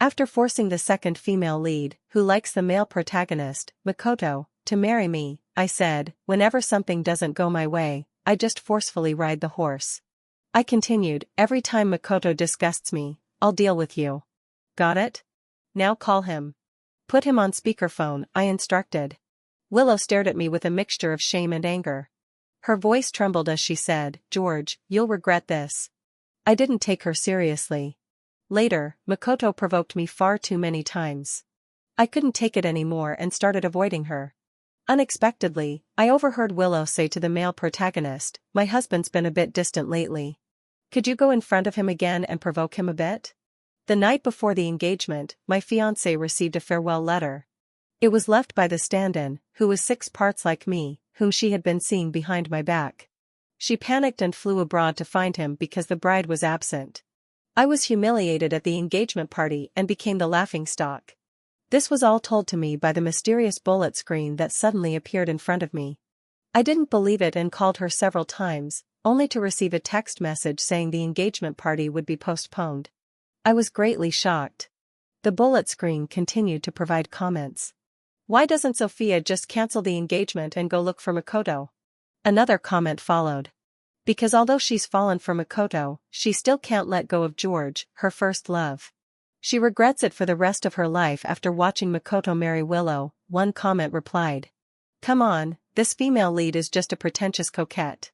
After forcing the second female lead, who likes the male protagonist, Makoto, to marry me, I said, whenever something doesn't go my way, I just forcefully ride the horse. I continued, every time Makoto disgusts me, I'll deal with you. Got it? Now call him. Put him on speakerphone, I instructed. Willow stared at me with a mixture of shame and anger. Her voice trembled as she said, George, you'll regret this. I didn't take her seriously. Later, Makoto provoked me far too many times. I couldn't take it anymore and started avoiding her. Unexpectedly, I overheard Willow say to the male protagonist, my husband's been a bit distant lately. Could you go in front of him again and provoke him a bit? The night before the engagement, my fiancé received a farewell letter. It was left by the stand-in, who was 6 parts like me, whom she had been seeing behind my back. She panicked and flew abroad to find him because the bride was absent. I was humiliated at the engagement party and became the laughingstock. This was all told to me by the mysterious bullet screen that suddenly appeared in front of me. I didn't believe it and called her several times, only to receive a text message saying the engagement party would be postponed. I was greatly shocked. The bullet screen continued to provide comments. Why doesn't Sophia just cancel the engagement and go look for Makoto? Another comment followed. Because although she's fallen for Makoto, she still can't let go of George, her first love. She regrets it for the rest of her life after watching Makoto marry Willow, one comment replied. Come on, this female lead is just a pretentious coquette.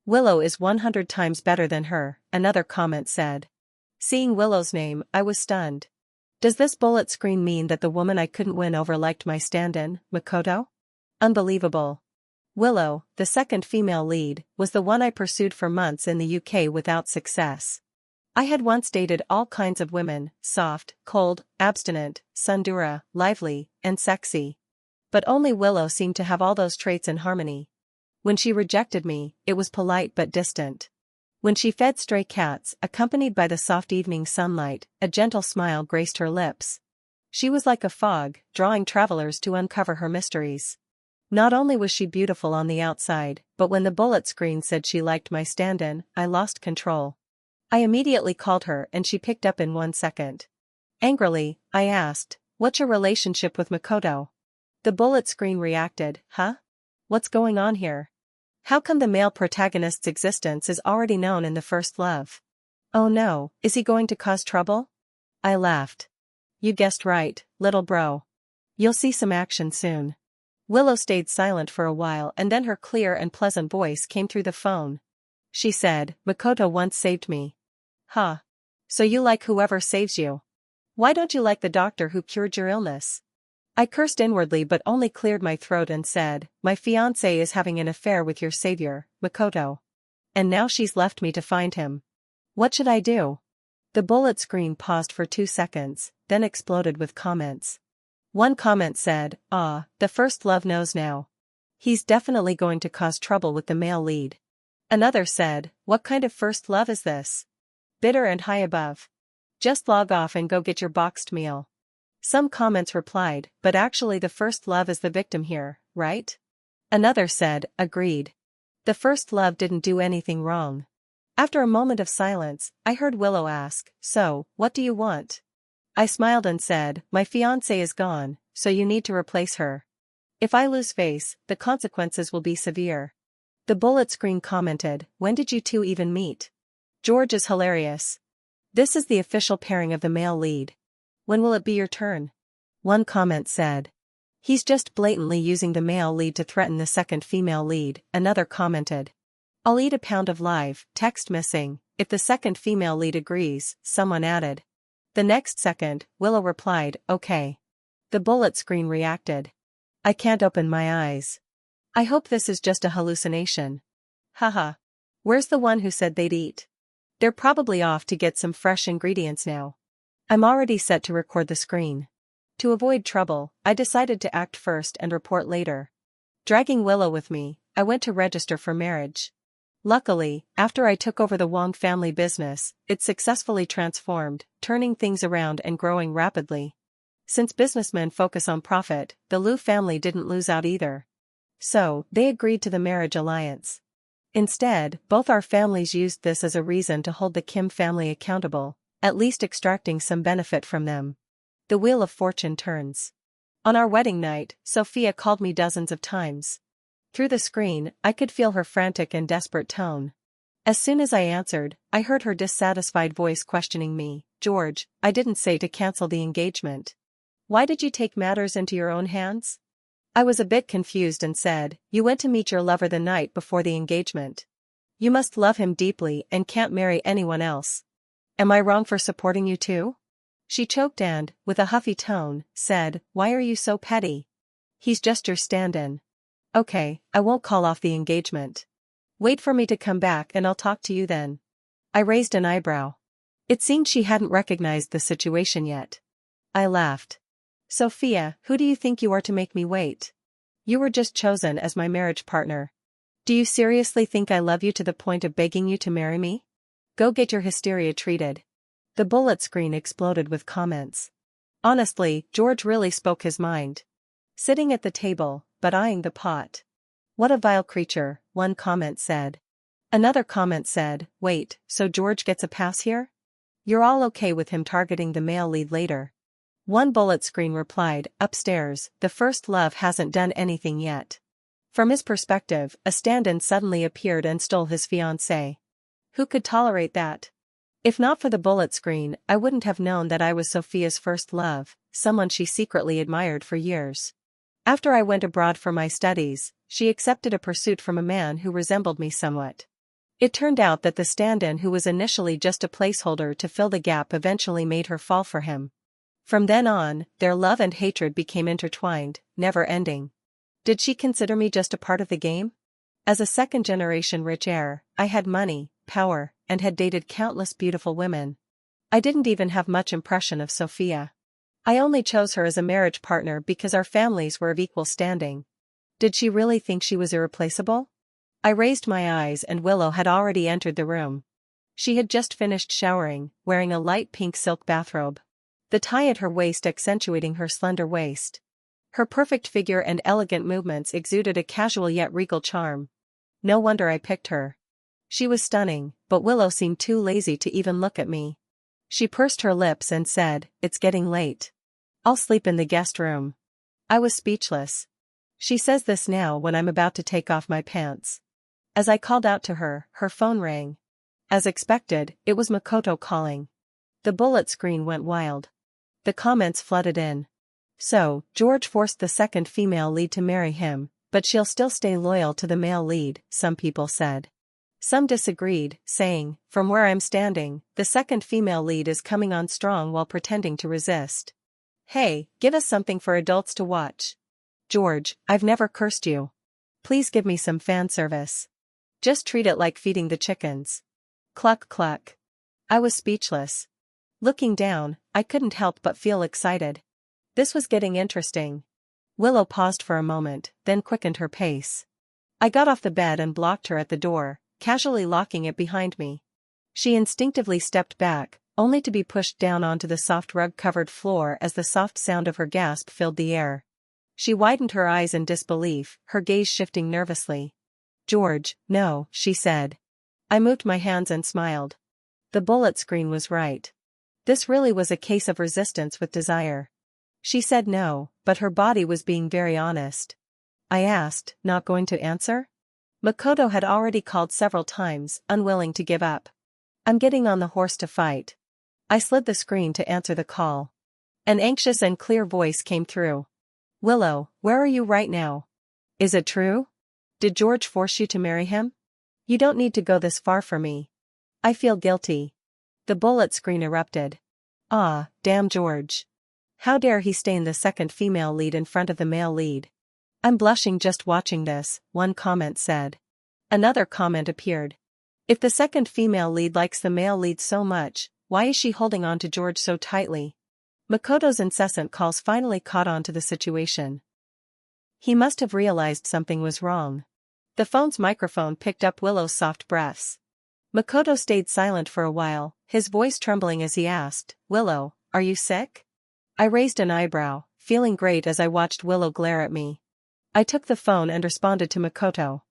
Willow is 100 times better than her, another comment said. Seeing Willow's name, I was stunned. Does this bullet screen mean that the woman I couldn't win over liked my stand-in, Makoto? Unbelievable. Willow, the second female lead, was the one I pursued for months in the UK without success. I had once dated all kinds of women, soft, cold, abstinent, tsundere, lively, and sexy. But only Willow seemed to have all those traits in harmony. When she rejected me, it was polite but distant. When she fed stray cats, accompanied by the soft evening sunlight, a gentle smile graced her lips. She was like a fog, drawing travelers to uncover her mysteries. Not only was she beautiful on the outside, but when the bullet screen said she liked my stand-in, I lost control. I immediately called her and she picked up in 1 second. Angrily, I asked, what's your relationship with Makoto? The bullet screen reacted, huh? What's going on here? How come the male protagonist's existence is already known in the first love? Oh no, is he going to cause trouble? I laughed. You guessed right, little bro. You'll see some action soon. Willow stayed silent for a while and then her clear and pleasant voice came through the phone. She said, Makoto once saved me. Huh. So you like whoever saves you. Why don't you like the doctor who cured your illness? I cursed inwardly but only cleared my throat and said, my fiancé is having an affair with your savior, Makoto. And now she's left me to find him. What should I do? The bullet screen paused for 2 seconds, then exploded with comments. One comment said, the first love knows now. He's definitely going to cause trouble with the male lead. Another said, what kind of first love is this? Bitter and high above. Just log off and go get your boxed meal. Some comments replied, but actually the first love is the victim here, right? Another said, agreed. The first love didn't do anything wrong. After a moment of silence, I heard Willow ask, so, what do you want? I smiled and said, my fiancée is gone, so you need to replace her. If I lose face, the consequences will be severe. The bullet screen commented, when did you two even meet? George is hilarious. This is the official pairing of the male lead. When will it be your turn? One comment said. He's just blatantly using the male lead to threaten the second female lead, another commented. I'll eat a pound of live, text missing, if the second female lead agrees, someone added. The next second, Willow replied, okay. The bullet screen reacted. I can't open my eyes. I hope this is just a hallucination. Haha. Where's the one who said they'd eat? They're probably off to get some fresh ingredients now. I'm already set to record the screen. To avoid trouble, I decided to act first and report later. Dragging Willow with me, I went to register for marriage. Luckily, after I took over the Wong family business, it successfully transformed, turning things around and growing rapidly. Since businessmen focus on profit, the Liu family didn't lose out either. So, they agreed to the marriage alliance. Instead, both our families used this as a reason to hold the Kim family accountable, at least extracting some benefit from them. The wheel of fortune turns. On our wedding night, Sophia called me dozens of times. Through the screen, I could feel her frantic and desperate tone. As soon as I answered, I heard her dissatisfied voice questioning me. George, I didn't say to cancel the engagement. Why did you take matters into your own hands? I was a bit confused and said, you went to meet your lover the night before the engagement. You must love him deeply and can't marry anyone else. Am I wrong for supporting you too? She choked and, with a huffy tone, said, why are you so petty? He's just your stand-in. Okay, I won't call off the engagement. Wait for me to come back and I'll talk to you then. I raised an eyebrow. It seemed she hadn't recognized the situation yet. I laughed. Sophia, who do you think you are to make me wait? You were just chosen as my marriage partner. Do you seriously think I love you to the point of begging you to marry me? Go get your hysteria treated. The bullet screen exploded with comments. Honestly, George really spoke his mind. Sitting at the table, but eyeing the pot. What a vile creature, one comment said. Another comment said, wait, so George gets a pass here? You're all okay with him targeting the male lead later? One bullet screen replied, upstairs, the first love hasn't done anything yet. From his perspective, a stand-in suddenly appeared and stole his fiancée. Who could tolerate that? If not for the bullet screen, I wouldn't have known that I was Sophia's first love, someone she secretly admired for years. After I went abroad for my studies, she accepted a pursuit from a man who resembled me somewhat. It turned out that the stand-in who was initially just a placeholder to fill the gap eventually made her fall for him. From then on, their love and hatred became intertwined, never ending. Did she consider me just a part of the game? As a second-generation rich heir, I had money, power, and had dated countless beautiful women. I didn't even have much impression of Sophia. I only chose her as a marriage partner because our families were of equal standing. Did she really think she was irreplaceable? I raised my eyes and Willow had already entered the room. She had just finished showering, wearing a light pink silk bathrobe. The tie at her waist accentuating her slender waist. Her perfect figure and elegant movements exuded a casual yet regal charm. No wonder I picked her. She was stunning, but Willow seemed too lazy to even look at me. She pursed her lips and said, it's getting late. I'll sleep in the guest room. I was speechless. She says this now when I'm about to take off my pants. As I called out to her, her phone rang. As expected, it was Makoto calling. The bullet screen went wild. The comments flooded in. So, George forced the second female lead to marry him, but she'll still stay loyal to the male lead, some people said. Some disagreed, saying, from where I'm standing, the second female lead is coming on strong while pretending to resist. Hey, give us something for adults to watch. George, I've never cursed you. Please give me some fan service. Just treat it like feeding the chickens. Cluck cluck. I was speechless. Looking down, I couldn't help but feel excited. This was getting interesting. Willow paused for a moment, then quickened her pace. I got off the bed and blocked her at the door, casually locking it behind me. She instinctively stepped back, only to be pushed down onto the soft rug-covered floor as the soft sound of her gasp filled the air. She widened her eyes in disbelief, her gaze shifting nervously. George, no, she said. I moved my hands and smiled. The bullet screen was right. This really was a case of resistance with desire. She said no, but her body was being very honest. I asked, not going to answer? Makoto had already called several times, unwilling to give up. I'm getting on the horse to fight. I slid the screen to answer the call. An anxious and clear voice came through. Willow, where are you right now? Is it true? Did George force you to marry him? You don't need to go this far for me. I feel guilty. The bullet screen erupted. Ah, damn George. How dare he stain the second female lead in front of the male lead? I'm blushing just watching this, one comment said. Another comment appeared. If the second female lead likes the male lead so much, why is she holding on to George so tightly? Makoto's incessant calls finally caught on to the situation. He must have realized something was wrong. The phone's microphone picked up Willow's soft breaths. Makoto stayed silent for a while, his voice trembling as he asked, Willow, are you sick? I raised an eyebrow, feeling great as I watched Willow glare at me. I took the phone and responded to Makoto.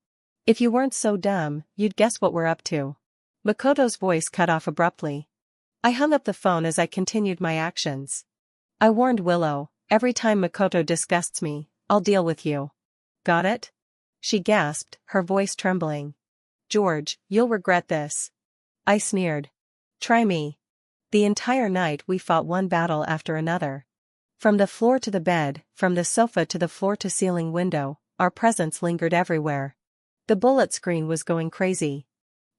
If you weren't so dumb, you'd guess what we're up to. Makoto's voice cut off abruptly. I hung up the phone as I continued my actions. I warned Willow, every time Makoto disgusts me, I'll deal with you. Got it? She gasped, her voice trembling. George, you'll regret this. I sneered. Try me. The entire night we fought one battle after another. From the floor to the bed, from the sofa to the floor-to-ceiling window, our presence lingered everywhere. The bullet screen was going crazy.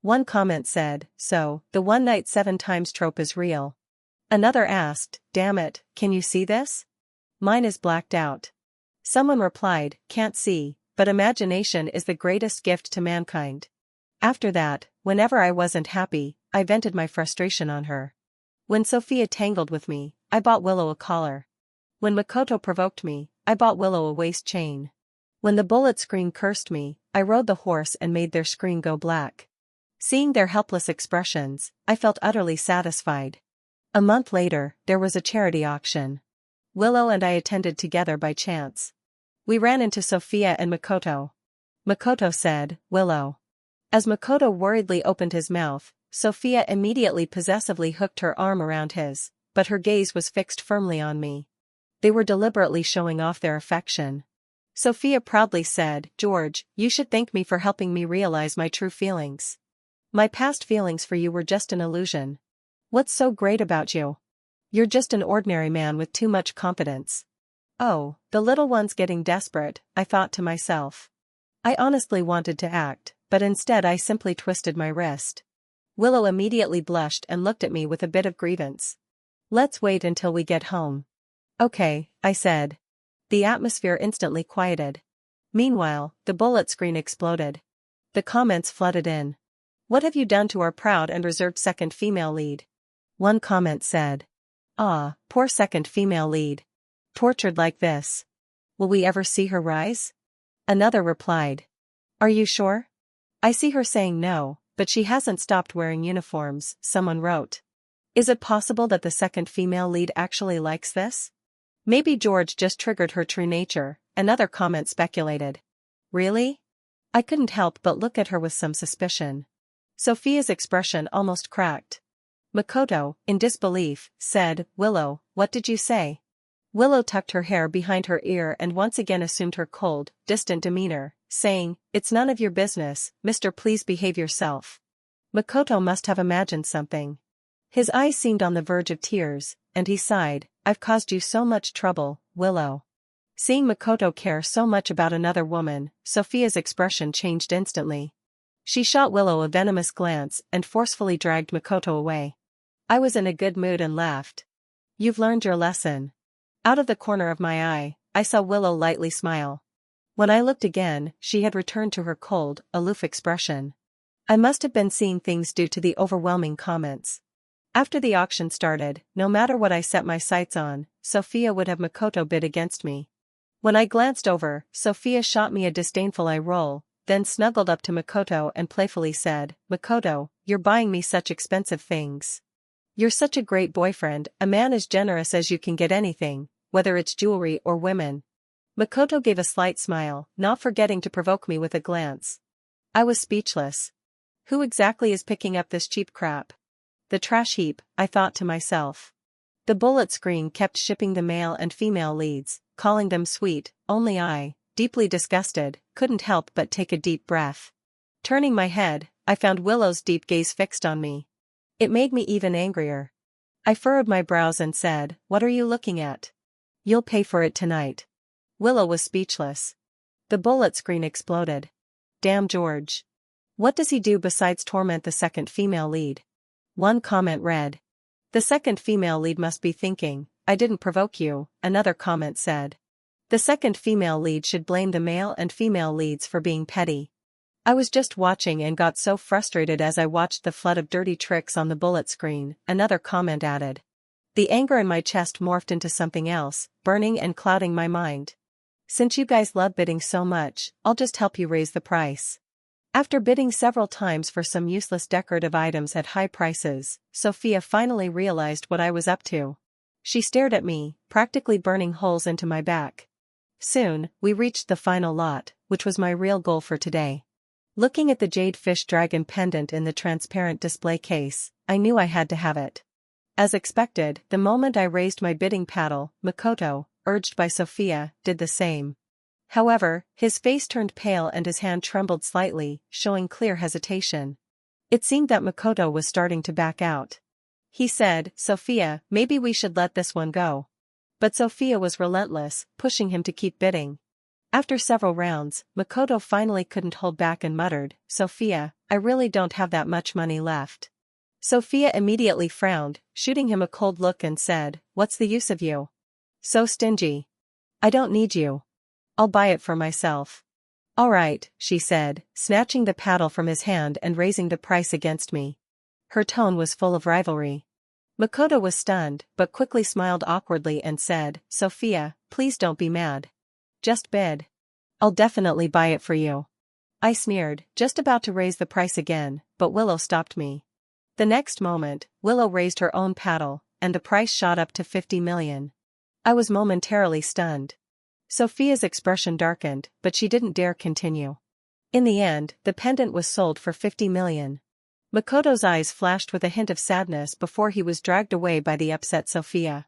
One comment said, so, the one night 7 times trope is real. Another asked, damn it, can you see this? Mine is blacked out. Someone replied, can't see, but imagination is the greatest gift to mankind. After that, whenever I wasn't happy, I vented my frustration on her. When Sophia tangled with me, I bought Willow a collar. When Makoto provoked me, I bought Willow a waist chain. When the bullet screen cursed me, I rode the horse and made their screen go black. Seeing their helpless expressions, I felt utterly satisfied. A month later, there was a charity auction. Willow and I attended together by chance. We ran into Sophia and Makoto. Makoto said, Willow. As Makoto worriedly opened his mouth, Sophia immediately possessively hooked her arm around his, but her gaze was fixed firmly on me. They were deliberately showing off their affection. Sophia proudly said, George, you should thank me for helping me realize my true feelings. My past feelings for you were just an illusion. What's so great about you? You're just an ordinary man with too much confidence. Oh, the little one's getting desperate, I thought to myself. I honestly wanted to act, but instead I simply twisted my wrist. Willow immediately blushed and looked at me with a bit of grievance. Let's wait until we get home. Okay, I said. The atmosphere instantly quieted. Meanwhile, the bullet screen exploded. The comments flooded in. What have you done to our proud and reserved second female lead? One comment said. Ah, poor second female lead. Tortured like this. Will we ever see her rise? Another replied. Are you sure? I see her saying no, but she hasn't stopped wearing uniforms, someone wrote. Is it possible that the second female lead actually likes this? Maybe George just triggered her true nature, another comment speculated. Really? I couldn't help but look at her with some suspicion. Sophia's expression almost cracked. Makoto, in disbelief, said, Willow, what did you say? Willow tucked her hair behind her ear and once again assumed her cold, distant demeanor, saying, It's none of your business, mister, please behave yourself. Makoto must have imagined something. His eyes seemed on the verge of tears, and he sighed, I've caused you so much trouble, Willow. Seeing Makoto care so much about another woman, Sophia's expression changed instantly. She shot Willow a venomous glance and forcefully dragged Makoto away. I was in a good mood and laughed. You've learned your lesson. Out of the corner of my eye, I saw Willow lightly smile. When I looked again, she had returned to her cold, aloof expression. I must have been seeing things due to the overwhelming comments. After the auction started, no matter what I set my sights on, Sophia would have Makoto bid against me. When I glanced over, Sophia shot me a disdainful eye roll, then snuggled up to Makoto and playfully said, Makoto, you're buying me such expensive things. You're such a great boyfriend, a man as generous as you can get anything, whether it's jewelry or women. Makoto gave a slight smile, not forgetting to provoke me with a glance. I was speechless. Who exactly is picking up this cheap crap? The trash heap, I thought to myself. The bullet screen kept shipping the male and female leads, calling them sweet, only I, deeply disgusted, couldn't help but take a deep breath. Turning my head, I found Willow's deep gaze fixed on me. It made me even angrier. I furrowed my brows and said, What are you looking at? You'll pay for it tonight. Willow was speechless. The bullet screen exploded. Damn George. What does he do besides torment the second female lead? One comment read. The second female lead must be thinking, I didn't provoke you, another comment said. The second female lead should blame the male and female leads for being petty. I was just watching and got so frustrated as I watched the flood of dirty tricks on the bullet screen, another comment added. The anger in my chest morphed into something else, burning and clouding my mind. Since you guys love bidding so much, I'll just help you raise the price. After bidding several times for some useless decorative items at high prices, Sophia finally realized what I was up to. She stared at me, practically burning holes into my back. Soon, we reached the final lot, which was my real goal for today. Looking at the jade fish dragon pendant in the transparent display case, I knew I had to have it. As expected, the moment I raised my bidding paddle, Makoto, urged by Sophia, did the same. However, his face turned pale and his hand trembled slightly, showing clear hesitation. It seemed that Makoto was starting to back out. He said, "Sophia, maybe we should let this one go." But Sophia was relentless, pushing him to keep bidding. After several rounds, Makoto finally couldn't hold back and muttered, "Sophia, I really don't have that much money left." Sophia immediately frowned, shooting him a cold look and said, "What's the use of you? So stingy. I don't need you. I'll buy it for myself." "All right," she said, snatching the paddle from his hand and raising the price against me. Her tone was full of rivalry. Makoto was stunned, but quickly smiled awkwardly and said, "Sophia, please don't be mad. Just bid. I'll definitely buy it for you." I sneered, just about to raise the price again, but Willow stopped me. The next moment, Willow raised her own paddle, and the price shot up to 50 million. I was momentarily stunned. Sophia's expression darkened, but she didn't dare continue. In the end, the pendant was sold for 50 million. Makoto's eyes flashed with a hint of sadness before he was dragged away by the upset Sophia.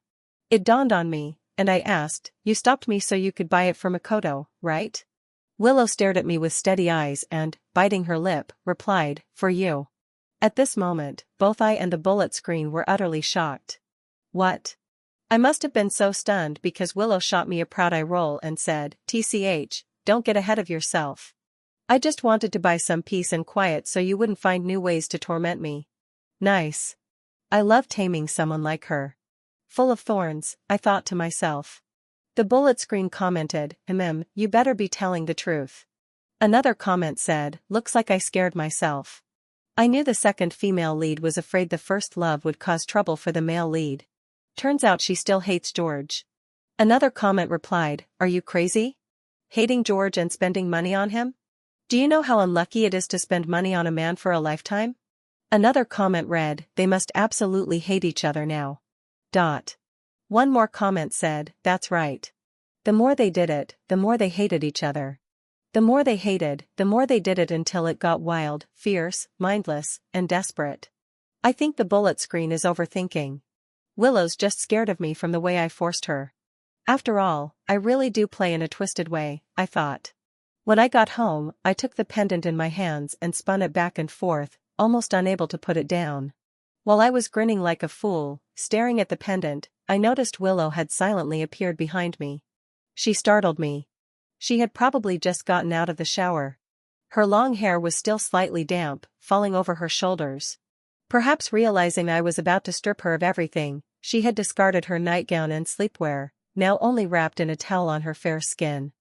It dawned on me, and I asked, "You stopped me so you could buy it for Makoto, right?" Willow stared at me with steady eyes and, biting her lip, replied, "For you." At this moment, both I and the bullet screen were utterly shocked. "What?" I must have been so stunned because Willow shot me a proud eye roll and said, "TCH, don't get ahead of yourself. I just wanted to buy some peace and quiet so you wouldn't find new ways to torment me." Nice. I love taming someone like her. Full of thorns, I thought to myself. The bullet screen commented, You better be telling the truth." Another comment said, "Looks like I scared myself." I knew the second female lead was afraid the first love would cause trouble for the male lead. Turns out she still hates George. Another comment replied, "Are you crazy? Hating George and spending money on him? Do you know how unlucky it is to spend money on a man for a lifetime?" Another comment read, "They must absolutely hate each other now." One more comment said, "That's right. The more they did it, the more they hated each other. The more they hated, the more they did it until it got wild, fierce, mindless, and desperate." I think the bullet screen is overthinking. Willow's just scared of me from the way I forced her. After all, I really do play in a twisted way, I thought. When I got home, I took the pendant in my hands and spun it back and forth, almost unable to put it down. While I was grinning like a fool, staring at the pendant, I noticed Willow had silently appeared behind me. She startled me. She had probably just gotten out of the shower. Her long hair was still slightly damp, falling over her shoulders. Perhaps realizing I was about to strip her of everything, she had discarded her nightgown and sleepwear, now only wrapped in a towel on her fair skin.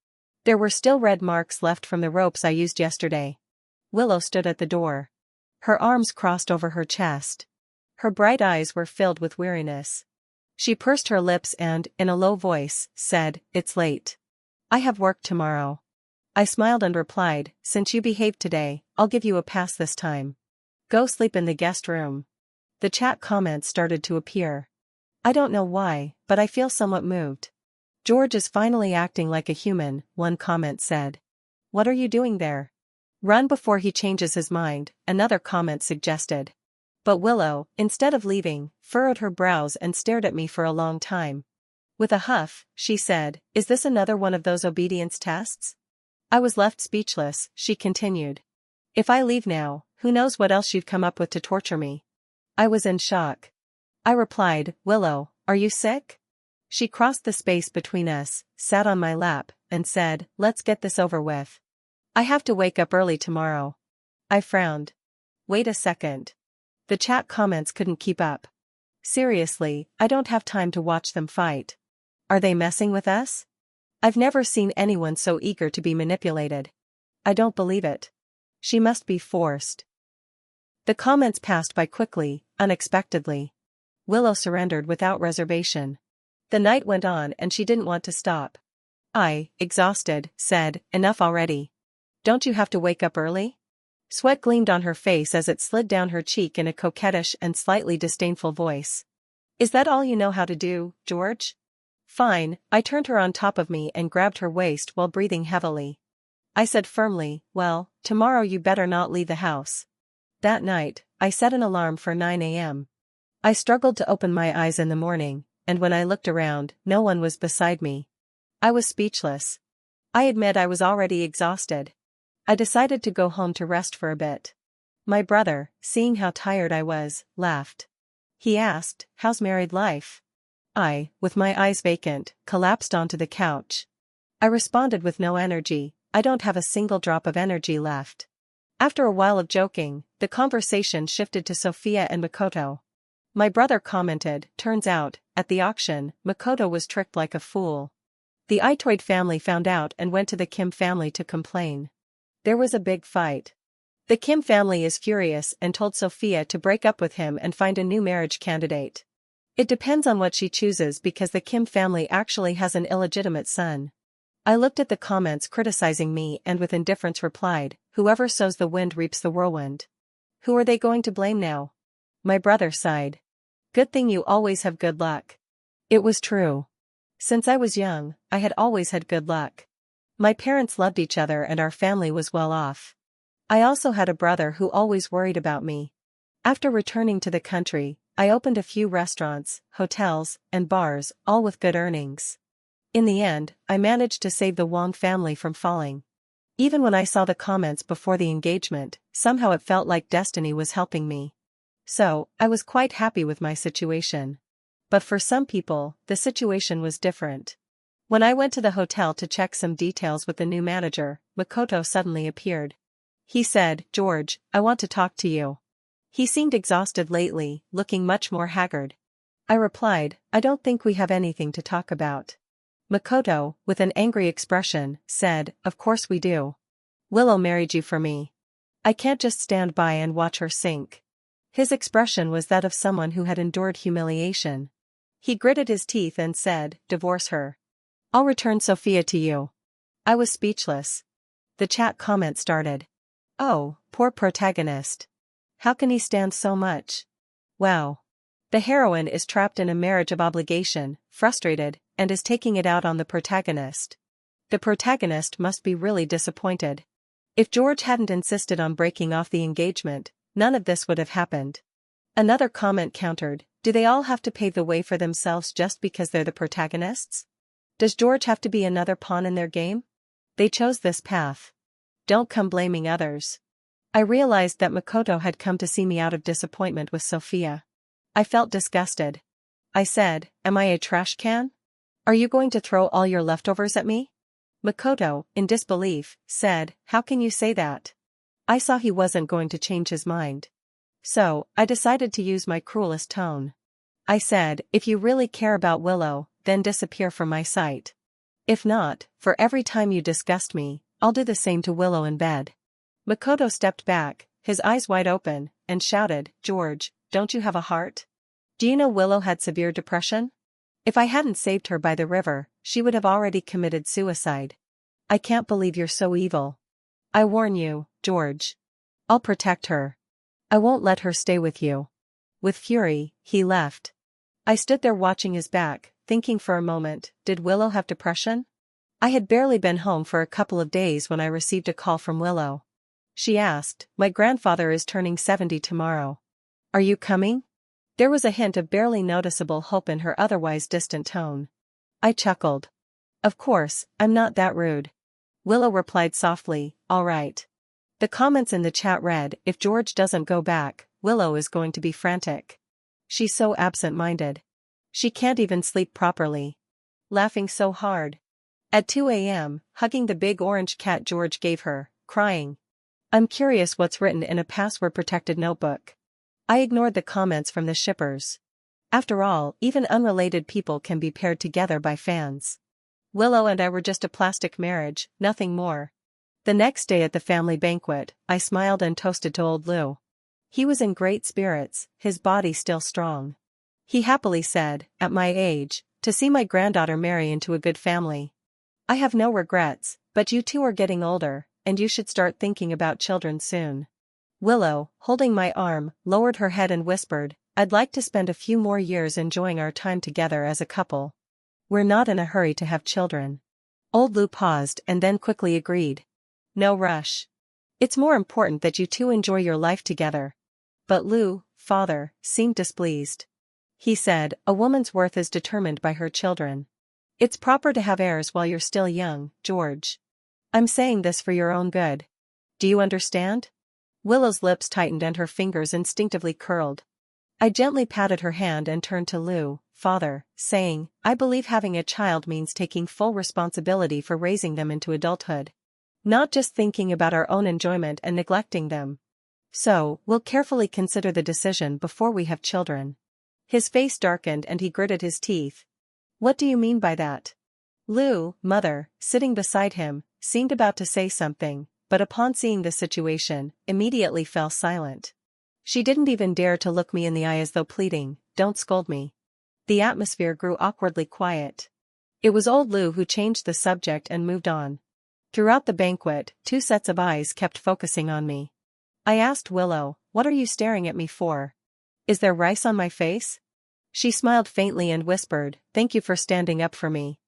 There were still red marks left from the ropes I used yesterday. Willow stood at the door. Her arms crossed over her chest. Her bright eyes were filled with weariness. She pursed her lips and, in a low voice, said, "It's late. I have work tomorrow." I smiled and replied, "Since you behaved today, I'll give you a pass this time. Go sleep in the guest room." The chat comments started to appear. I don't know why, but I feel somewhat moved. "George is finally acting like a human," one comment said. "What are you doing there? Run before he changes his mind," another comment suggested. But Willow, instead of leaving, furrowed her brows and stared at me for a long time. With a huff, she said, "Is this another one of those obedience tests?" I was left speechless. She continued, "If I leave now, who knows what else you'd come up with to torture me." I was in shock. I replied, "Willow, are you sick?" She crossed the space between us, sat on my lap, and said, "Let's get this over with. I have to wake up early tomorrow." I frowned. Wait a second. The chat comments couldn't keep up. Seriously, I don't have time to watch them fight. Are they messing with us? I've never seen anyone so eager to be manipulated. I don't believe it. She must be forced. The comments passed by quickly, unexpectedly. Willow surrendered without reservation. The night went on and she didn't want to stop. I, exhausted, said, "Enough already. Don't you have to wake up early?" Sweat gleamed on her face as it slid down her cheek in a coquettish and slightly disdainful voice. "Is that all you know how to do, George?" Fine. I turned her on top of me and grabbed her waist while breathing heavily. I said firmly, "Well, tomorrow you better not leave the house." That night, I set an alarm for 9 a.m. I struggled to open my eyes in the morning, and when I looked around, no one was beside me. I was speechless. I admit I was already exhausted. I decided to go home to rest for a bit. My brother, seeing how tired I was, laughed. He asked, "How's married life?" I, with my eyes vacant, collapsed onto the couch. I responded with no energy. I don't have a single drop of energy left. After a while of joking, the conversation shifted to Sophia and Makoto. My brother commented, "Turns out, at the auction, Makoto was tricked like a fool." The Itoid family found out and went to the Kim family to complain. There was a big fight. The Kim family is furious and told Sophia to break up with him and find a new marriage candidate. It depends on what she chooses because the Kim family actually has an illegitimate son. I looked at the comments criticizing me and with indifference replied, "Whoever sows the wind reaps the whirlwind." Who are they going to blame now? My brother sighed. Good thing you always have good luck. It was true. Since I was young, I had always had good luck. My parents loved each other and our family was well off. I also had a brother who always worried about me. After returning to the country, I opened a few restaurants, hotels, and bars, all with good earnings. In the end, I managed to save the Wong family from falling. Even when I saw the comments before the engagement, somehow it felt like destiny was helping me. So, I was quite happy with my situation. But for some people, the situation was different. When I went to the hotel to check some details with the new manager, Makoto suddenly appeared. He said, "George, I want to talk to you." He seemed exhausted lately, looking much more haggard. I replied, "I don't think we have anything to talk about." Makoto, with an angry expression, said, "Of course we do. Willow married you for me. I can't just stand by and watch her sink." His expression was that of someone who had endured humiliation. He gritted his teeth and said, "Divorce her. I'll return Sophia to you." I was speechless. The chat comment started. "Oh, poor protagonist. How can he stand so much? Wow. The heroine is trapped in a marriage of obligation, frustrated, and is taking it out on the protagonist. The protagonist must be really disappointed. If George hadn't insisted on breaking off the engagement, none of this would have happened." Another comment countered, "Do they all have to pave the way for themselves just because they're the protagonists? Does George have to be another pawn in their game? They chose this path. Don't come blaming others." I realized that Makoto had come to see me out of disappointment with Sophia. I felt disgusted. I said, "Am I a trash can? Are you going to throw all your leftovers at me?" Makoto, in disbelief, said, "How can you say that?" I saw he wasn't going to change his mind. So, I decided to use my cruelest tone. I said, "If you really care about Willow, then disappear from my sight. If not, for every time you disgust me, I'll do the same to Willow in bed." Makoto stepped back, his eyes wide open, and shouted, "George, don't you have a heart? Do you know Willow had severe depression? If I hadn't saved her by the river, she would have already committed suicide. I can't believe you're so evil. I warn you, George. I'll protect her. I won't let her stay with you." With fury, he left. I stood there watching his back, thinking for a moment, did Willow have depression? I had barely been home for a couple of days when I received a call from Willow. She asked, "My grandfather is turning 70 tomorrow. Are you coming?" There was a hint of barely noticeable hope in her otherwise distant tone. I chuckled. "Of course, I'm not that rude." Willow replied softly, "All right." The comments in the chat read, "If George doesn't go back, Willow is going to be frantic. She's so absent-minded. She can't even sleep properly. Laughing so hard. At 2 a.m., hugging the big orange cat George gave her, crying. I'm curious what's written in a password-protected notebook." I ignored the comments from the shippers. After all, even unrelated people can be paired together by fans. Willow and I were just a plastic marriage, nothing more. The next day at the family banquet, I smiled and toasted to old Lou. He was in great spirits, his body still strong. He happily said, "At my age, to see my granddaughter marry into a good family. I have no regrets, but you two are getting older, and you should start thinking about children soon." Willow, holding my arm, lowered her head and whispered, "I'd like to spend a few more years enjoying our time together as a couple. We're not in a hurry to have children." Old Lou paused and then quickly agreed. "No rush. It's more important that you two enjoy your life together." But Lou, father, seemed displeased. He said, a woman's worth is determined by her children. It's proper to have heirs while you're still young, George. I'm saying this for your own good. Do you understand? Willow's lips tightened and her fingers instinctively curled. I gently patted her hand and turned to Lou, father, saying, I believe having a child means taking full responsibility for raising them into adulthood. Not just thinking about our own enjoyment and neglecting them. So, we'll carefully consider the decision before we have children. His face darkened and he gritted his teeth. What do you mean by that? Lou, mother, sitting beside him, seemed about to say something, but upon seeing the situation, immediately fell silent. She didn't even dare to look me in the eye as though pleading, don't scold me. The atmosphere grew awkwardly quiet. It was old Lou who changed the subject and moved on. Throughout the banquet, two sets of eyes kept focusing on me. I asked Willow, what are you staring at me for? Is there rice on my face? She smiled faintly and whispered, thank you for standing up for me.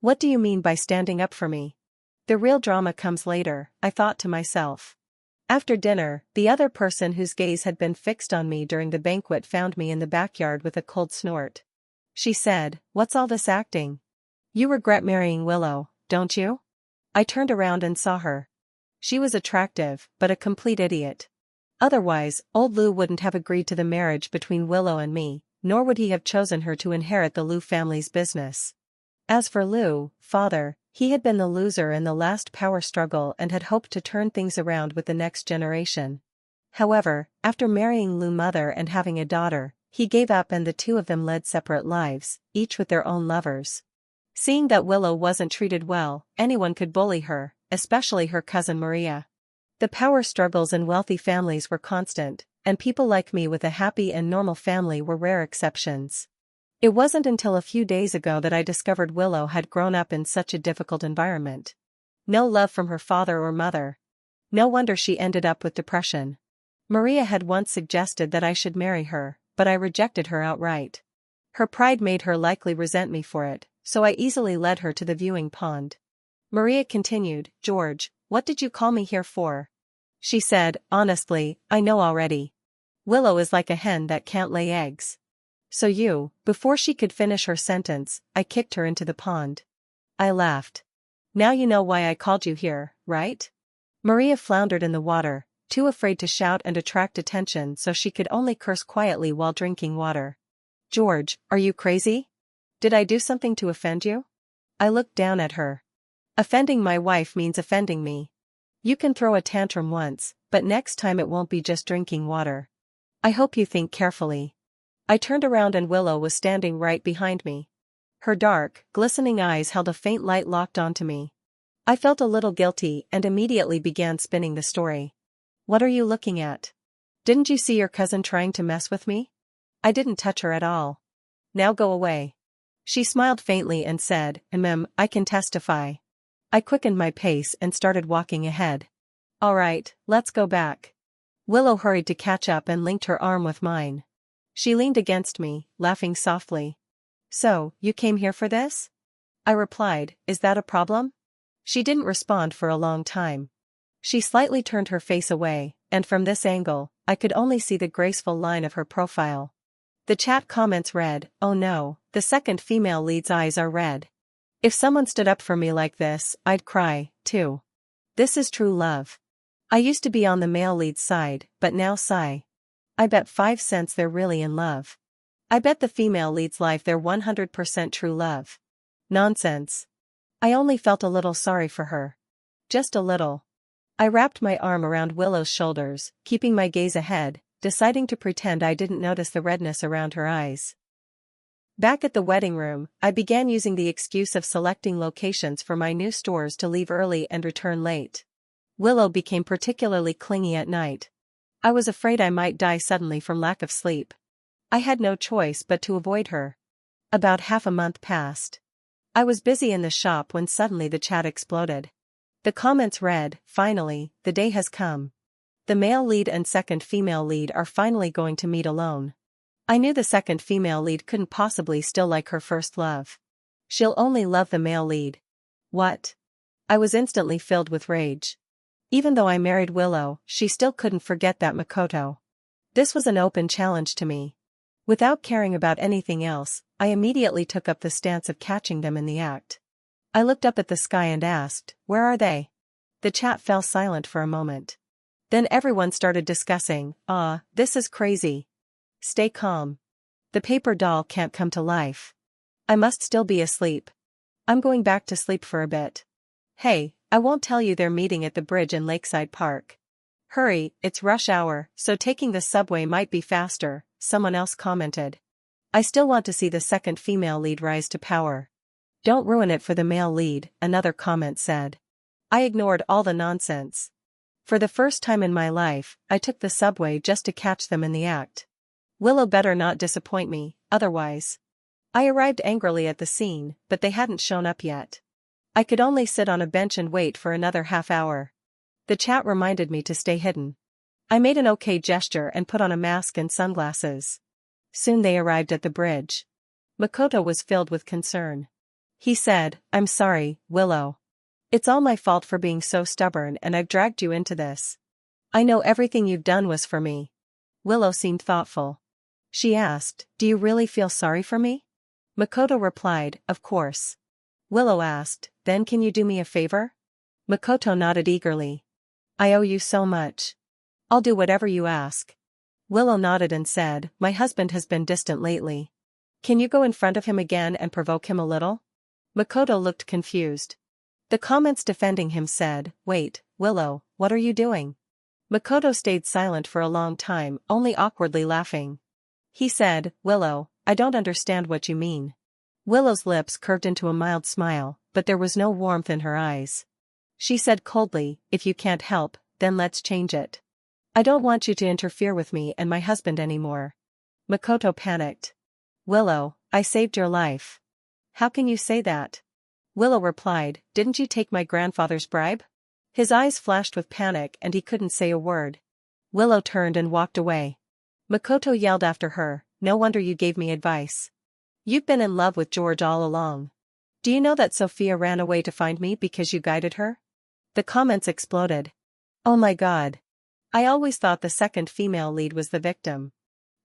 What do you mean by standing up for me? The real drama comes later, I thought to myself. After dinner, the other person whose gaze had been fixed on me during the banquet found me in the backyard with a cold snort. She said, what's all this acting? You regret marrying Willow, don't you? I turned around and saw her. She was attractive, but a complete idiot. Otherwise, old Lou wouldn't have agreed to the marriage between Willow and me, nor would he have chosen her to inherit the Lou family's business. As for Lou, father, he had been the loser in the last power struggle and had hoped to turn things around with the next generation. However, after marrying Lou mother and having a daughter, he gave up and the two of them led separate lives, each with their own lovers. Seeing that Willow wasn't treated well, anyone could bully her, especially her cousin Maria. The power struggles in wealthy families were constant, and people like me with a happy and normal family were rare exceptions. It wasn't until a few days ago that I discovered Willow had grown up in such a difficult environment. No love from her father or mother. No wonder she ended up with depression. Maria had once suggested that I should marry her, but I rejected her outright. Her pride made her likely resent me for it, so I easily led her to the viewing pond. Maria continued, George, what did you call me here for? She said, honestly, I know already. Willow is like a hen that can't lay eggs. So you, before she could finish her sentence, I kicked her into the pond. I laughed. Now you know why I called you here, right? Maria floundered in the water, too afraid to shout and attract attention so she could only curse quietly while drinking water. George, are you crazy? Did I do something to offend you? I looked down at her. Offending my wife means offending me. You can throw a tantrum once, but next time it won't be just drinking water. I hope you think carefully. I turned around and Willow was standing right behind me. Her dark, glistening eyes held a faint light locked onto me. I felt a little guilty and immediately began spinning the story. What are you looking at? Didn't you see your cousin trying to mess with me? I didn't touch her at all. Now go away. She smiled faintly and said, I can testify. I quickened my pace and started walking ahead. All right, let's go back. Willow hurried to catch up and linked her arm with mine. She leaned against me, laughing softly. So, you came here for this? I replied, is that a problem? She didn't respond for a long time. She slightly turned her face away, and from this angle, I could only see the graceful line of her profile. The chat comments read, oh no, the second female lead's eyes are red. If someone stood up for me like this, I'd cry, too. This is true love. I used to be on the male lead's side, but now sigh. I bet 5 cents they're really in love. I bet the female lead's life they're 100% true love. Nonsense. I only felt a little sorry for her. Just a little. I wrapped my arm around Willow's shoulders, keeping my gaze ahead, deciding to pretend I didn't notice the redness around her eyes. Back at the wedding room, I began using the excuse of selecting locations for my new stores to leave early and return late. Willow became particularly clingy at night. I was afraid I might die suddenly from lack of sleep. I had no choice but to avoid her. About half a month passed. I was busy in the shop when suddenly the chat exploded. The comments read, finally, the day has come. The male lead and second female lead are finally going to meet alone. I knew the second female lead couldn't possibly still like her first love. She'll only love the male lead. What? I was instantly filled with rage. Even though I married Willow, she still couldn't forget that Makoto. This was an open challenge to me. Without caring about anything else, I immediately took up the stance of catching them in the act. I looked up at the sky and asked, "Where are they?" The chat fell silent for a moment. Then everyone started discussing, this is crazy. Stay calm. The paper doll can't come to life. I must still be asleep. I'm going back to sleep for a bit. Hey, I won't tell you they're meeting at the bridge in Lakeside Park. Hurry, it's rush hour, so taking the subway might be faster, someone else commented. I still want to see the second female lead rise to power. Don't ruin it for the male lead, another comment said. I ignored all the nonsense. For the first time in my life, I took the subway just to catch them in the act. Willow better not disappoint me, otherwise. I arrived angrily at the scene, but they hadn't shown up yet. I could only sit on a bench and wait for another half hour. The chat reminded me to stay hidden. I made an okay gesture and put on a mask and sunglasses. Soon they arrived at the bridge. Makoto was filled with concern. He said, "I'm sorry, Willow. It's all my fault for being so stubborn and I've dragged you into this. I know everything you've done was for me." Willow seemed thoughtful. She asked, "Do you really feel sorry for me?" Makoto replied, "Of course." Willow asked, "Then can you do me a favor?" Makoto nodded eagerly. "I owe you so much. I'll do whatever you ask." Willow nodded and said, "My husband has been distant lately. Can you go in front of him again and provoke him a little?" Makoto looked confused. The comments defending him said, "Wait, Willow, what are you doing?" Makoto stayed silent for a long time, only awkwardly laughing. He said, "Willow, I don't understand what you mean." Willow's lips curved into a mild smile, but there was no warmth in her eyes. She said coldly, "If you can't help, then let's change it. I don't want you to interfere with me and my husband anymore." Makoto panicked. "Willow, I saved your life. How can you say that?" Willow replied, "Didn't you take my grandfather's bribe?" His eyes flashed with panic and he couldn't say a word. Willow turned and walked away. Makoto yelled after her, "No wonder you gave me advice. You've been in love with George all along. Do you know that Sophia ran away to find me because you guided her?" The comments exploded. "Oh my God. I always thought the second female lead was the victim.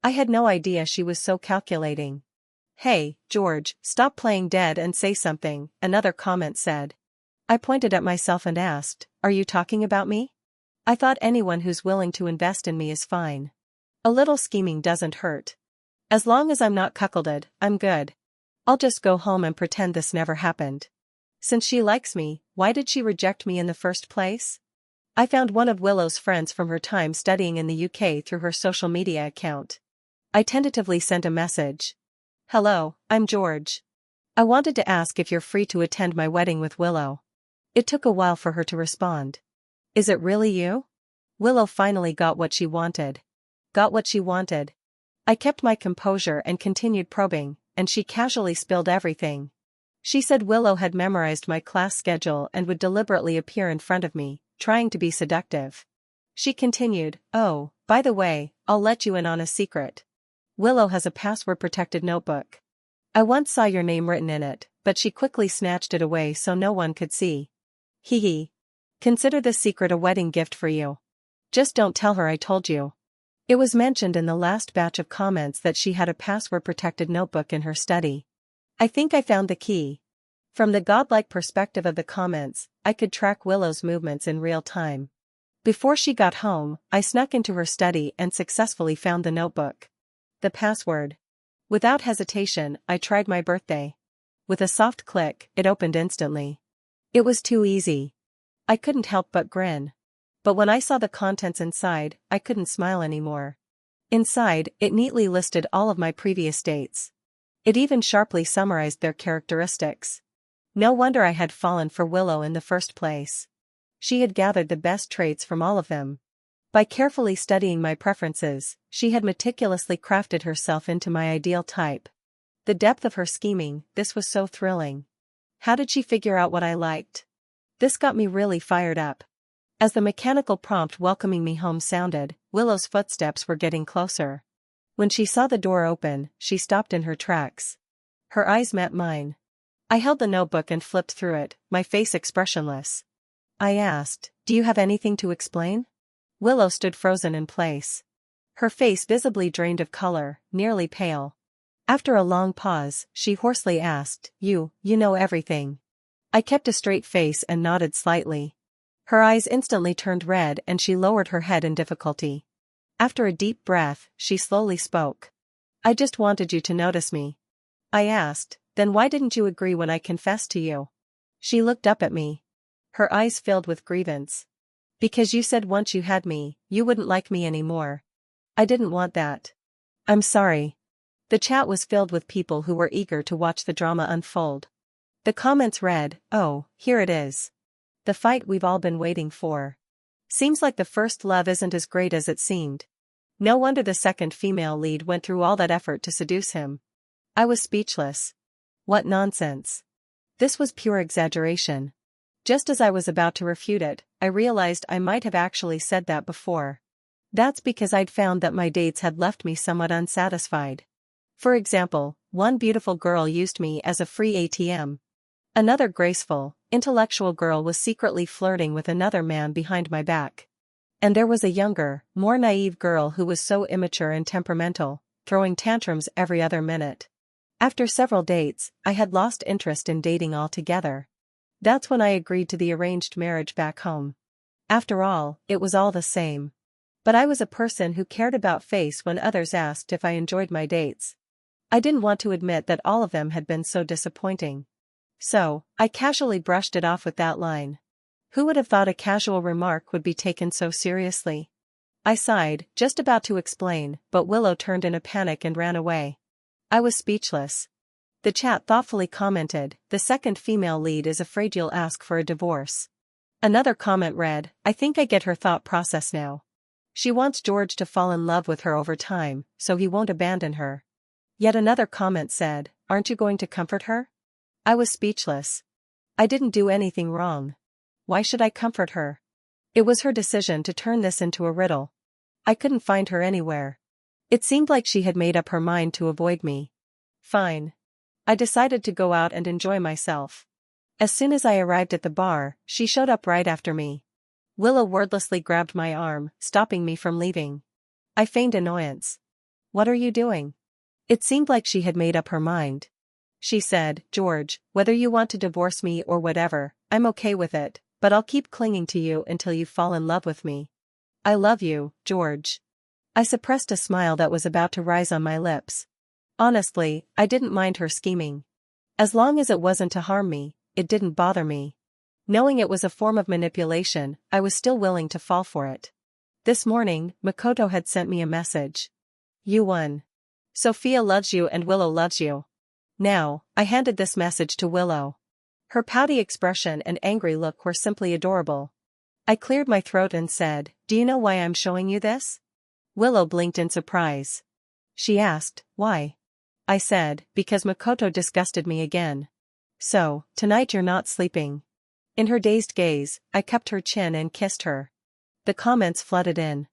I had no idea she was so calculating." "Hey, George, stop playing dead and say something," another comment said. I pointed at myself and asked, "Are you talking about me? I thought anyone who's willing to invest in me is fine. A little scheming doesn't hurt. As long as I'm not cuckolded, I'm good. I'll just go home and pretend this never happened. Since she likes me, why did she reject me in the first place?" I found one of Willow's friends from her time studying in the UK through her social media account. I tentatively sent a message. "Hello, I'm George. I wanted to ask if you're free to attend my wedding with Willow." It took a while for her to respond. "Is it really you?" Willow finally got what she wanted. Got what she wanted. I kept my composure and continued probing, and she casually spilled everything. She said Willow had memorized my class schedule and would deliberately appear in front of me, trying to be seductive. She continued, "Oh, by the way, I'll let you in on a secret. Willow has a password-protected notebook. I once saw your name written in it, but she quickly snatched it away so no one could see. Hee hee. Consider this secret a wedding gift for you. Just don't tell her I told you." It was mentioned in the last batch of comments that she had a password-protected notebook in her study. I think I found the key. From the godlike perspective of the comments, I could track Willow's movements in real time. Before she got home, I snuck into her study and successfully found the notebook. The password. Without hesitation, I tried my birthday. With a soft click, it opened instantly. It was too easy. I couldn't help but grin. But when I saw the contents inside, I couldn't smile anymore. Inside, it neatly listed all of my previous dates. It even sharply summarized their characteristics. No wonder I had fallen for Willow in the first place. She had gathered the best traits from all of them. By carefully studying my preferences, she had meticulously crafted herself into my ideal type. The depth of her scheming, this was so thrilling. How did she figure out what I liked? This got me really fired up. As the mechanical prompt welcoming me home sounded, Willow's footsteps were getting closer. When she saw the door open, she stopped in her tracks. Her eyes met mine. I held the notebook and flipped through it, my face expressionless. I asked, "Do you have anything to explain?" Willow stood frozen in place. Her face visibly drained of color, nearly pale. After a long pause, she hoarsely asked, You know everything. I kept a straight face and nodded slightly. Her eyes instantly turned red and she lowered her head in difficulty. After a deep breath, she slowly spoke. I just wanted you to notice me. I asked, Then why didn't you agree when I confessed to you? She looked up at me. Her eyes filled with grievance. Because you said once you had me, you wouldn't like me anymore. I didn't want that. I'm sorry. The chat was filled with people who were eager to watch the drama unfold. The comments read, Oh, here it is. The fight we've all been waiting for. Seems like the first love isn't as great as it seemed. No wonder the second female lead went through all that effort to seduce him. I was speechless. What nonsense. This was pure exaggeration. Just as I was about to refute it, I realized I might have actually said that before. That's because I'd found that my dates had left me somewhat unsatisfied. For example, one beautiful girl used me as a free ATM. Another graceful, intellectual girl was secretly flirting with another man behind my back. And there was a younger, more naive girl who was so immature and temperamental, throwing tantrums every other minute. After several dates, I had lost interest in dating altogether. That's when I agreed to the arranged marriage back home. After all, it was all the same. But I was a person who cared about face when others asked if I enjoyed my dates. I didn't want to admit that all of them had been so disappointing. So, I casually brushed it off with that line. Who would have thought a casual remark would be taken so seriously? I sighed, just about to explain, but Willow turned in a panic and ran away. I was speechless. The chat thoughtfully commented, The second female lead is afraid you'll ask for a divorce. Another comment read, I think I get her thought process now. She wants George to fall in love with her over time, so he won't abandon her. Yet another comment said, Aren't you going to comfort her? I was speechless. I didn't do anything wrong. Why should I comfort her? It was her decision to turn this into a riddle. I couldn't find her anywhere. It seemed like she had made up her mind to avoid me. Fine. I decided to go out and enjoy myself. As soon as I arrived at the bar, she showed up right after me. Willow wordlessly grabbed my arm, stopping me from leaving. I feigned annoyance. What are you doing? It seemed like she had made up her mind. She said, George, whether you want to divorce me or whatever, I'm okay with it, but I'll keep clinging to you until you fall in love with me. I love you, George. I suppressed a smile that was about to rise on my lips. Honestly, I didn't mind her scheming. As long as it wasn't to harm me, it didn't bother me. Knowing it was a form of manipulation, I was still willing to fall for it. This morning, Makoto had sent me a message. You won. Sophia loves you and Willow loves you. Now, I handed this message to Willow. Her pouty expression and angry look were simply adorable. I cleared my throat and said, Do you know why I'm showing you this? Willow blinked in surprise. She asked, Why? I said, Because Makoto disgusted me again. So, tonight you're not sleeping. In her dazed gaze, I cupped her chin and kissed her. The comments flooded in.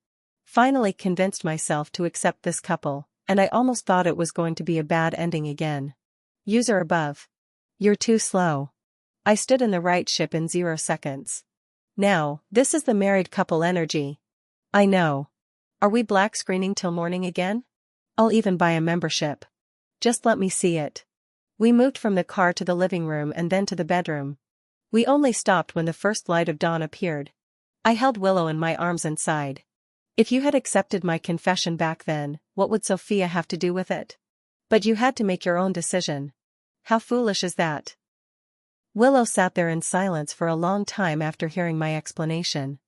Finally convinced myself to accept this couple, and I almost thought it was going to be a bad ending again. User above. You're too slow. I stood in the right ship in 0 seconds. Now, this is the married couple energy. I know. Are we black screening till morning again? I'll even buy a membership. Just let me see it. We moved from the car to the living room and then to the bedroom. We only stopped when the first light of dawn appeared. I held Willow in my arms and sighed. If you had accepted my confession back then, what would Sophia have to do with it? But you had to make your own decision. How foolish is that? Willow sat there in silence for a long time after hearing my explanation.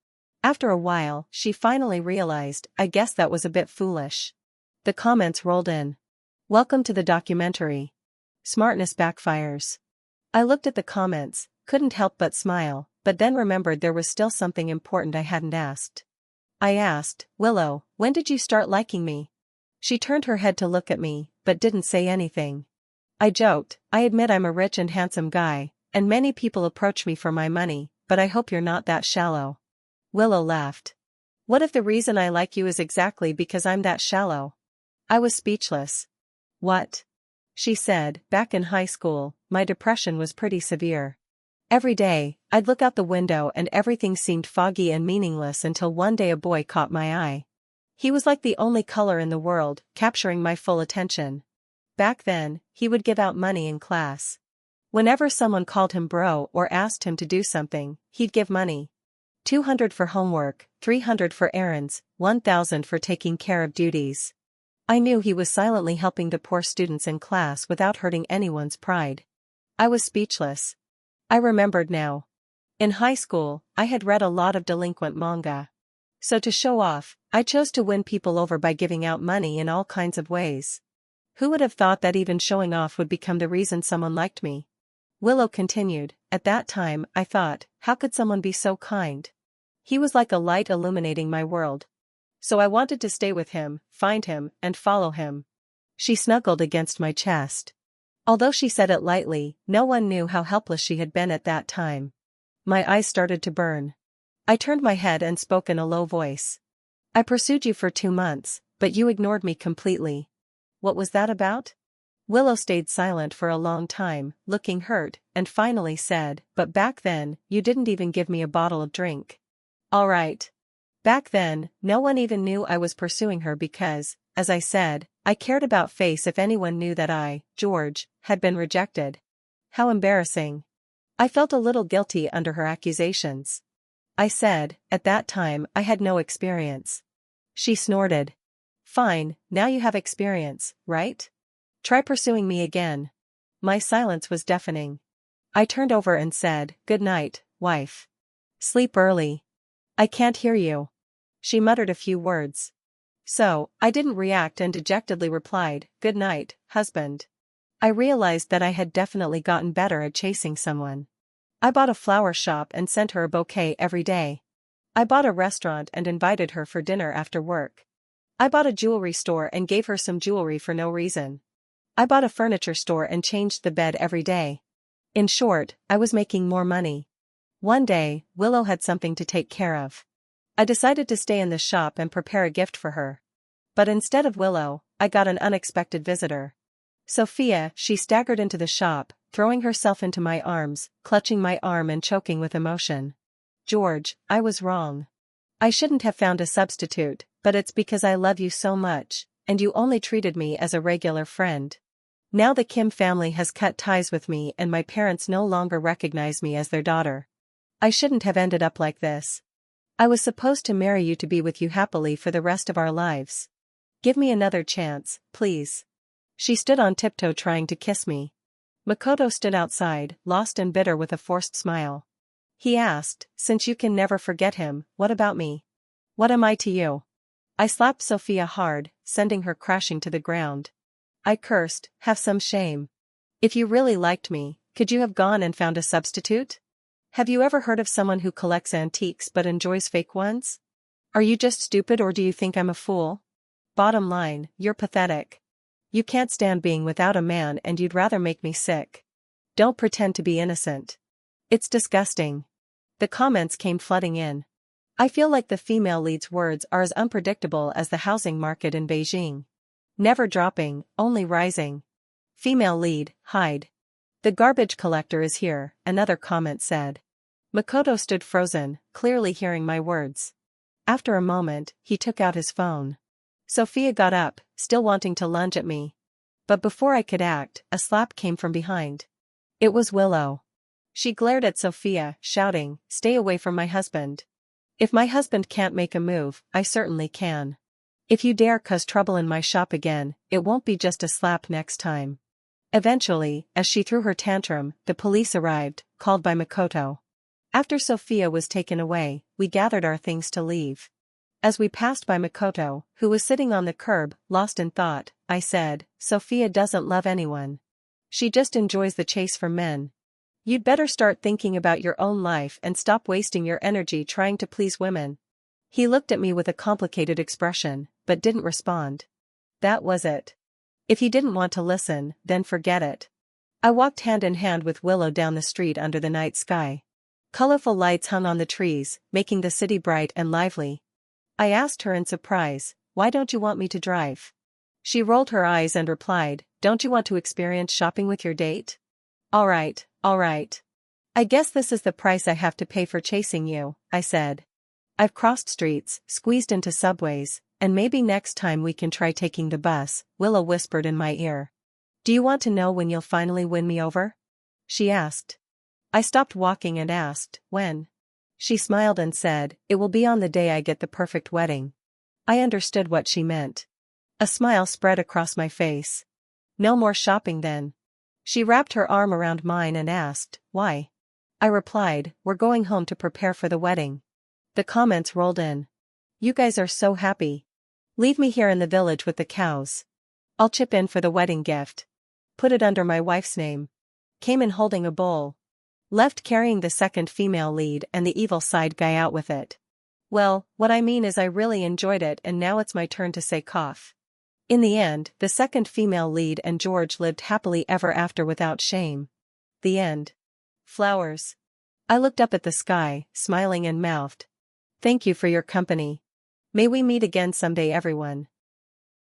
After a while, she finally realized, I guess that was a bit foolish. The comments rolled in. Welcome to the documentary. Smartness backfires. I looked at the comments, couldn't help but smile, but then remembered there was still something important I hadn't asked. I asked, Willow, when did you start liking me? She turned her head to look at me, but didn't say anything. I joked, I admit I'm a rich and handsome guy, and many people approach me for my money, but I hope you're not that shallow. Willow laughed. What if the reason I like you is exactly because I'm that shallow? I was speechless. What? She said, back in high school, my depression was pretty severe. Every day, I'd look out the window and everything seemed foggy and meaningless until one day a boy caught my eye. He was like the only color in the world, capturing my full attention. Back then, he would give out money in class. Whenever someone called him bro or asked him to do something, he'd give money. 200 for homework, 300 for errands, 1,000 for taking care of duties. I knew he was silently helping the poor students in class without hurting anyone's pride. I was speechless. I remembered now. In high school, I had read a lot of delinquent manga. So to show off, I chose to win people over by giving out money in all kinds of ways. Who would have thought that even showing off would become the reason someone liked me? Willow continued, at that time, I thought, how could someone be so kind? He was like a light illuminating my world. So I wanted to stay with him, find him, and follow him. She snuggled against my chest. Although she said it lightly, no one knew how helpless she had been at that time. My eyes started to burn. I turned my head and spoke in a low voice. I pursued you for 2 months, but you ignored me completely. What was that about? Willow stayed silent for a long time, looking hurt, and finally said, but back then, you didn't even give me a bottle of drink. All right. Back then, no one even knew I was pursuing her because, as I said, I cared about face if anyone knew that I, George, had been rejected. How embarrassing. I felt a little guilty under her accusations. I said, at that time, I had no experience. She snorted. Fine, now you have experience, right? Try pursuing me again. My silence was deafening. I turned over and said, good night, wife. Sleep early. I can't hear you. She muttered a few words. So, I didn't react and dejectedly replied, good night, husband. I realized that I had definitely gotten better at chasing someone. I bought a flower shop and sent her a bouquet every day. I bought a restaurant and invited her for dinner after work. I bought a jewelry store and gave her some jewelry for no reason. I bought a furniture store and changed the bed every day. In short, I was making more money. One day, Willow had something to take care of. I decided to stay in the shop and prepare a gift for her. But instead of Willow, I got an unexpected visitor. Sophia. She staggered into the shop, throwing herself into my arms, clutching my arm and choking with emotion. George, I was wrong. I shouldn't have found a substitute, but it's because I love you so much, and you only treated me as a regular friend. Now the Kim family has cut ties with me and my parents no longer recognize me as their daughter. I shouldn't have ended up like this. I was supposed to marry you to be with you happily for the rest of our lives. Give me another chance, please. She stood on tiptoe trying to kiss me. Makoto stood outside, lost and bitter with a forced smile. He asked, since you can never forget him, what about me? What am I to you? I slapped Sophia hard, sending her crashing to the ground. I cursed, have some shame. If you really liked me, could you have gone and found a substitute? Have you ever heard of someone who collects antiques but enjoys fake ones? Are you just stupid or do you think I'm a fool? Bottom line, you're pathetic. You can't stand being without a man and you'd rather make me sick. Don't pretend to be innocent. It's disgusting. The comments came flooding in. I feel like the female lead's words are as unpredictable as the housing market in Beijing. Never dropping, only rising. Female lead, hide. The garbage collector is here, another comment said. Makoto stood frozen, clearly hearing my words. After a moment, he took out his phone. Sophia got up, still wanting to lunge at me. But before I could act, a slap came from behind. It was Willow. She glared at Sophia, shouting, "Stay away from my husband. If my husband can't make a move, I certainly can. If you dare cause trouble in my shop again, it won't be just a slap next time." Eventually, as she threw her tantrum, the police arrived, called by Makoto. After Sophia was taken away, we gathered our things to leave. As we passed by Makoto, who was sitting on the curb, lost in thought, I said, "Sophia doesn't love anyone. She just enjoys the chase for men. You'd better start thinking about your own life and stop wasting your energy trying to please women." He looked at me with a complicated expression, but didn't respond. That was it. If he didn't want to listen, then forget it. I walked hand in hand with Willow down the street under the night sky. Colorful lights hung on the trees, making the city bright and lively. I asked her in surprise, "Why don't you want me to drive?" She rolled her eyes and replied, "Don't you want to experience shopping with your date?" All right. I guess this is the price I have to pay for chasing you," I said. I've crossed streets, squeezed into subways, And maybe next time we can try taking the bus, Willow whispered in my ear. Do you want to know when you'll finally win me over? She asked. I stopped walking and asked, when? She smiled and said, it will be on the day I get the perfect wedding. I understood what she meant. A smile spread across my face. No more shopping then. She wrapped her arm around mine and asked, why? I replied, we're going home to prepare for the wedding. The comments rolled in. You guys are so happy. Leave me here in the village with the cows. I'll chip in for the wedding gift. Put it under my wife's name. Came in holding a bowl. Left carrying the second female lead and the evil side guy out with it. Well, what I mean is I really enjoyed it and now it's my turn to say cough. In the end, the second female lead and George lived happily ever after without shame. The end. Flowers. I looked up at the sky, smiling and mouthed. Thank you for your company. May we meet again someday, everyone.